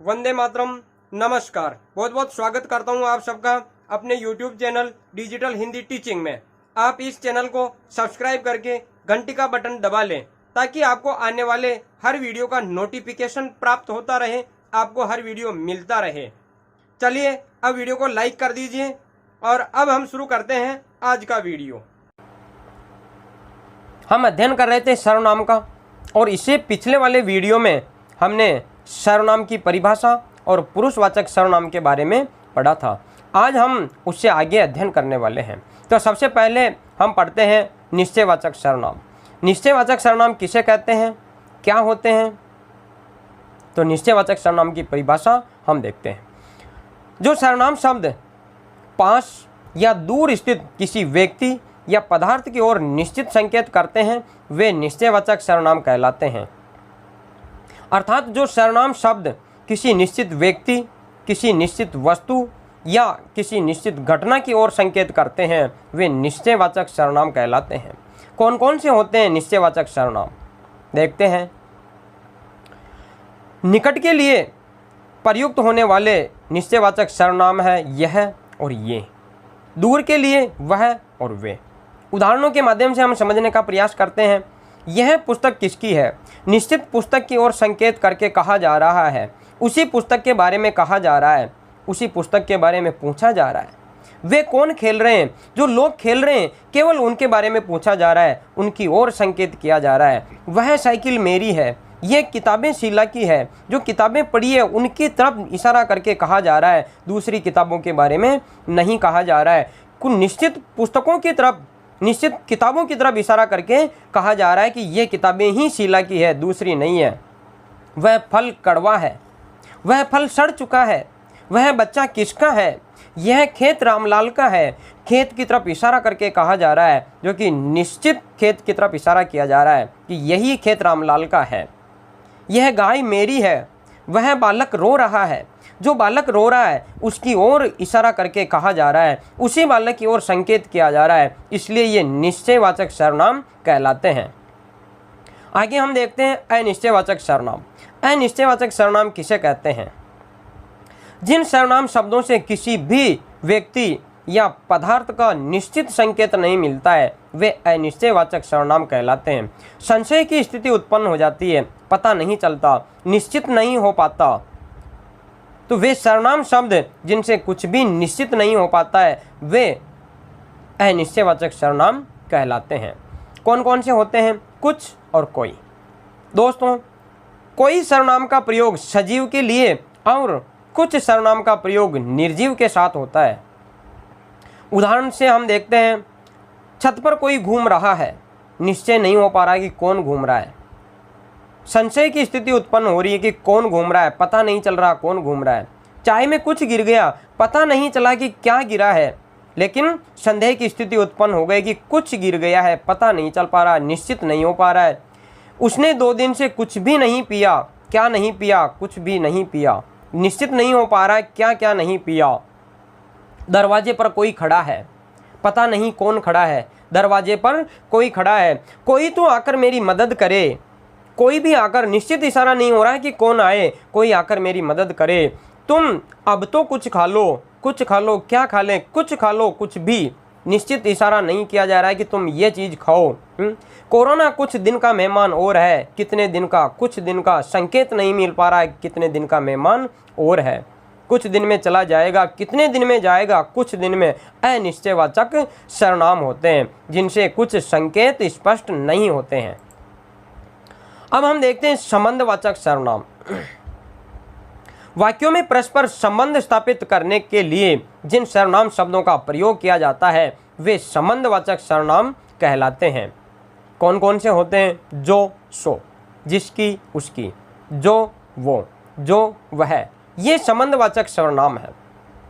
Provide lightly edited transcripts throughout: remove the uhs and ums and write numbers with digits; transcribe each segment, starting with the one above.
वंदे मातरम। नमस्कार, बहुत बहुत स्वागत करता हूं आप सबका अपने YouTube channel digital Hindi teaching में। आप इस चैनल को सब्सक्राइब करके घंटी का बटन दबा लें ताकि आपको आने वाले हर वीडियो का नोटिफिकेशन प्राप्त होता रहे, आपको हर वीडियो मिलता रहे। चलिए अब वीडियो को लाइक कर दीजिए और अब हम शुरू करते हैं आज का वीडियो। हम अध्ययन कर रहे थे सर्वनाम का और इससे पिछले वाले वीडियो में हमने सर्वनाम की परिभाषा और पुरुषवाचक सर्वनाम के बारे में पढ़ा था। आज हम उससे आगे अध्ययन करने वाले हैं। तो सबसे पहले हम पढ़ते हैं निश्चयवाचक सर्वनाम। निश्चयवाचक सर्वनाम किसे कहते हैं, क्या होते हैं? तो निश्चयवाचक सर्वनाम की परिभाषा हम देखते हैं। जो सर्वनाम शब्द पास या दूर स्थित किसी व्यक्ति या पदार्थ की ओर निश्चित संकेत करते हैं वे निश्चयवाचक सर्वनाम कहलाते हैं। अर्थात जो सर्वनाम शब्द किसी निश्चित व्यक्ति, किसी निश्चित वस्तु या किसी निश्चित घटना की ओर संकेत करते हैं वे निश्चयवाचक सर्वनाम कहलाते हैं। कौन कौन से होते हैं निश्चयवाचक सर्वनाम, देखते हैं। निकट के लिए प्रयुक्त होने वाले निश्चयवाचक सर्वनाम है यह और ये। दूर के लिए वह और वे। उदाहरणों के माध्यम से हम समझने का प्रयास करते हैं। यह पुस्तक किसकी है? निश्चित पुस्तक की ओर संकेत करके कहा जा रहा है। उसी पुस्तक के बारे में कहा जा रहा है, उसी पुस्तक के बारे में पूछा जा रहा है। वे कौन खेल रहे हैं? जो लोग खेल रहे हैं केवल उनके बारे में पूछा जा रहा है, उनकी ओर संकेत किया जा रहा है। वह साइकिल मेरी है, ये किताबें शीला की है, जो किताबें पढ़ी है उनकी तरफ इशारा करके कहा जा रहा है, दूसरी किताबों के बारे में नहीं कहा जा रहा है। कुछ निश्चित पुस्तकों की तरफ, निश्चित किताबों की तरफ इशारा करके कहा जा रहा है कि ये किताबें ही शीला की है, दूसरी नहीं है। वह फल कड़वा है, वह फल सड़ चुका है, वह बच्चा किसका है? यह खेत रामलाल का है। खेत की तरफ इशारा करके कहा जा रहा है, जो कि निश्चित खेत की तरफ इशारा किया जा रहा है कि यही खेत रामलाल का है। यह गाय मेरी है, वह बालक रो रहा है, जो बालक रो रहा है उसकी ओर इशारा करके कहा जा रहा है, उसी बालक की ओर संकेत किया जा रहा है, इसलिए ये निश्चयवाचक सर्वनाम कहलाते हैं। आगे हम देखते हैं अनिश्चयवाचक सर्वनाम। अनिश्चयवाचक सर्वनाम किसे कहते हैं? जिन सर्वनाम शब्दों से किसी भी व्यक्ति या पदार्थ का निश्चित संकेत नहीं मिलता है वे अनिश्चयवाचक सर्वनाम कहलाते हैं। संशय की स्थिति उत्पन्न हो जाती है, पता नहीं चलता, निश्चित नहीं हो पाता, तो वे सर्वनाम शब्द जिनसे कुछ भी निश्चित नहीं हो पाता है वे अनिश्चयवाचक सर्वनाम कहलाते हैं। कौन कौन से होते हैं? कुछ और कोई। दोस्तों, कोई सर्वनाम का प्रयोग सजीव के लिए और कुछ सर्वनाम का प्रयोग निर्जीव के साथ होता है। उदाहरण से हम देखते हैं, छत पर कोई घूम रहा है, निश्चय नहीं हो पा रहा है कि कौन घूम रहा है। संशय की स्थिति उत्पन्न हो रही है कि कौन घूम रहा है, पता नहीं चल रहा कौन घूम रहा है। चाय में कुछ गिर गया, पता नहीं चला कि क्या गिरा है, लेकिन संदेह की स्थिति उत्पन्न हो गई कि कुछ गिर गया है, पता नहीं चल पा रहा, निश्चित नहीं हो पा रहा है। उसने 2 दिन से कुछ भी नहीं पिया, क्या नहीं पिया? कुछ भी नहीं पिया, निश्चित नहीं हो पा रहा है क्या क्या नहीं पिया। दरवाजे पर कोई खड़ा है, पता नहीं कौन खड़ा है, दरवाजे पर कोई खड़ा है। कोई तो आकर मेरी मदद करे, कोई भी आकर, निश्चित इशारा नहीं हो रहा है कि कौन आए, कोई आकर मेरी मदद करे। तुम अब तो कुछ खा लो, कुछ खा लो, क्या खा लें? कुछ खा लो, कुछ भी, निश्चित इशारा नहीं किया जा रहा है कि तुम ये चीज़ खाओ। कोरोना कुछ दिन का मेहमान और है, कितने दिन का? कुछ दिन का, संकेत नहीं मिल पा रहा है कितने दिन का मेहमान और है, कुछ दिन में चला जाएगा, कितने दिन में जाएगा? कुछ दिन में। अनिश्चयवाचक सर्वनाम होते हैं जिनसे कुछ संकेत स्पष्ट नहीं होते हैं। अब हम देखते हैं संबंधवाचक सर्वनाम। वाक्यों में परस्पर संबंध स्थापित करने के लिए जिन सर्वनाम शब्दों का प्रयोग किया जाता है वे संबंधवाचक सर्वनाम कहलाते हैं। कौन कौन से होते हैं? जो, सो, जिसकी, उसकी, जो, वो, जो, वह, ये संबंधवाचक सर्वनाम है।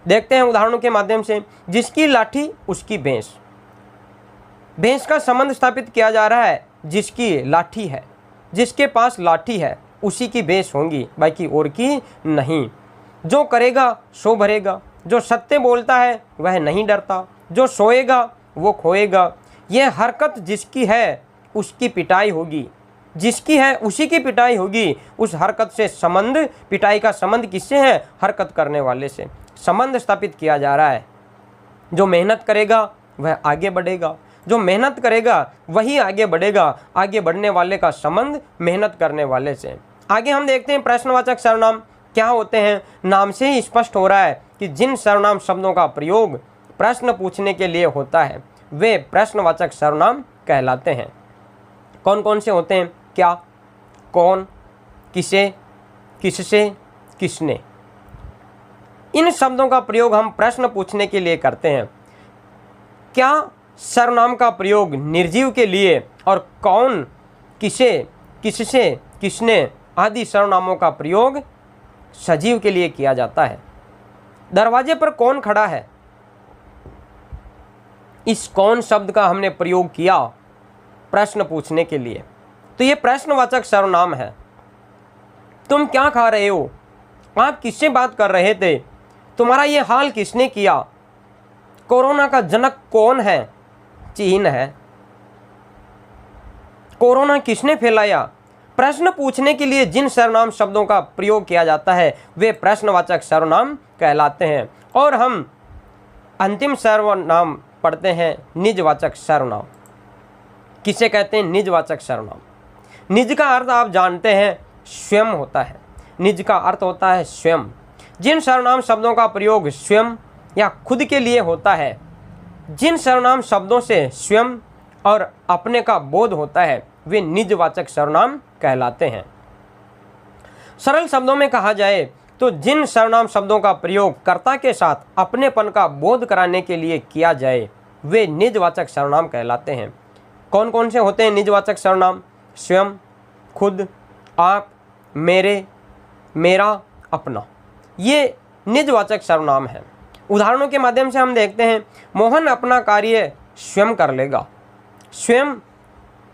देखते हैं उदाहरणों के माध्यम से। जिसकी लाठी उसकी भैंस। भैंस का संबंध स्थापित किया जा रहा है, जिसकी लाठी है, जिसके पास लाठी है उसी की भैंस होंगी, बाकी और की नहीं। जो करेगा सो भरेगा, जो सत्य बोलता है वह नहीं डरता, जो सोएगा वो खोएगा। यह हरकत जिसकी है उसकी पिटाई होगी, जिसकी है उसी की पिटाई होगी। उस हरकत से संबंध, पिटाई का संबंध किससे है? हरकत करने वाले से संबंध स्थापित किया जा रहा है। जो मेहनत करेगा वह आगे बढ़ेगा, जो मेहनत करेगा वही आगे बढ़ेगा। आगे बढ़ने वाले का संबंध मेहनत करने वाले से। आगे हम देखते हैं प्रश्नवाचक सर्वनाम क्या होते हैं। नाम से ही स्पष्ट हो रहा है कि जिन सर्वनाम शब्दों का प्रयोग प्रश्न पूछने के लिए होता है वे प्रश्नवाचक सर्वनाम कहलाते हैं। कौन कौन से होते हैं? क्या, कौन, किसे, किससे, किसने। इन शब्दों का प्रयोग हम प्रश्न पूछने के लिए करते हैं। क्या सर्वनाम का प्रयोग निर्जीव के लिए और कौन, किसे, किससे, किसने आदि सर्वनामों का प्रयोग सजीव के लिए किया जाता है। दरवाजे पर कौन खड़ा है, इस कौन शब्द का हमने प्रयोग किया प्रश्न पूछने के लिए, तो ये प्रश्नवाचक सर्वनाम है। तुम क्या खा रहे हो, आप किससे बात कर रहे थे, तुम्हारा ये हाल किसने किया, कोरोना का जनक कौन है, चीन है। कोरोना किसने फैलाया। प्रश्न पूछने के लिए जिन सर्वनाम शब्दों का प्रयोग किया जाता है वे प्रश्नवाचक सर्वनाम कहलाते हैं। और हम अंतिम सर्वनाम पढ़ते हैं निजवाचक सर्वनाम। किसे कहते हैं? निजवाचक सर्वनाम। निज का अर्थ आप जानते हैं स्वयं होता है। निज का अर्थ होता है स्वयं। जिन सर्वनाम शब्दों का प्रयोग स्वयं या खुद के लिए होता है, जिन सर्वनाम शब्दों से स्वयं और अपने का बोध होता है वे निजवाचक सर्वनाम कहलाते हैं। सरल शब्दों में कहा जाए तो जिन सर्वनाम शब्दों का प्रयोग कर्ता के साथ अपनेपन का बोध कराने के लिए किया जाए वे निजवाचक सर्वनाम कहलाते हैं। कौन कौन से होते हैं निजवाचक सर्वनाम? स्वयं, खुद, आप, मेरे, मेरा, अपना, ये निजवाचक सर्वनाम है। उदाहरणों के माध्यम से हम देखते हैं। मोहन अपना कार्य स्वयं कर लेगा। स्वयं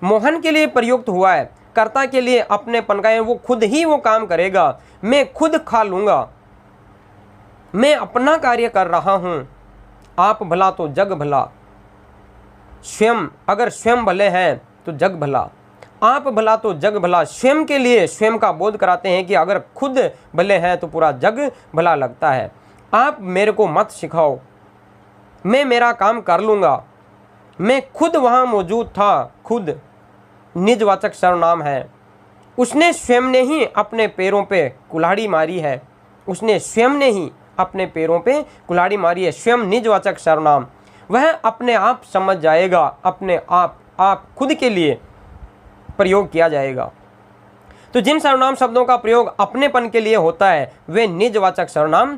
मोहन के लिए प्रयुक्त हुआ है, कर्ता के लिए अपनेपन का है, वो खुद ही वो काम करेगा। मैं खुद खा लूँगा, मैं अपना कार्य कर रहा हूँ। आप भला तो जग भला। स्वयं, अगर स्वयं भले हैं तो जग भला। आप भला तो जग भला। स्वयं के लिए स्वयं का बोध कराते हैं कि अगर खुद भले हैं तो पूरा जग भला लगता है। आप मेरे को मत सिखाओ, मैं मेरा काम कर लूँगा, मैं खुद वहाँ मौजूद था। खुद निजवाचक सर्वनाम है। उसने स्वयं ने ही अपने पैरों पे कुल्हाड़ी मारी है। उसने स्वयं ने ही अपने पैरों पे कुल्हाड़ी मारी है। स्वयं निजवाचक सर्वनाम। वह अपने आप समझ जाएगा, अपने आप खुद के लिए प्रयोग किया जाएगा। तो जिन सर्वनाम शब्दों का प्रयोग अपनेपन के लिए होता है वे निजवाचक सर्वनाम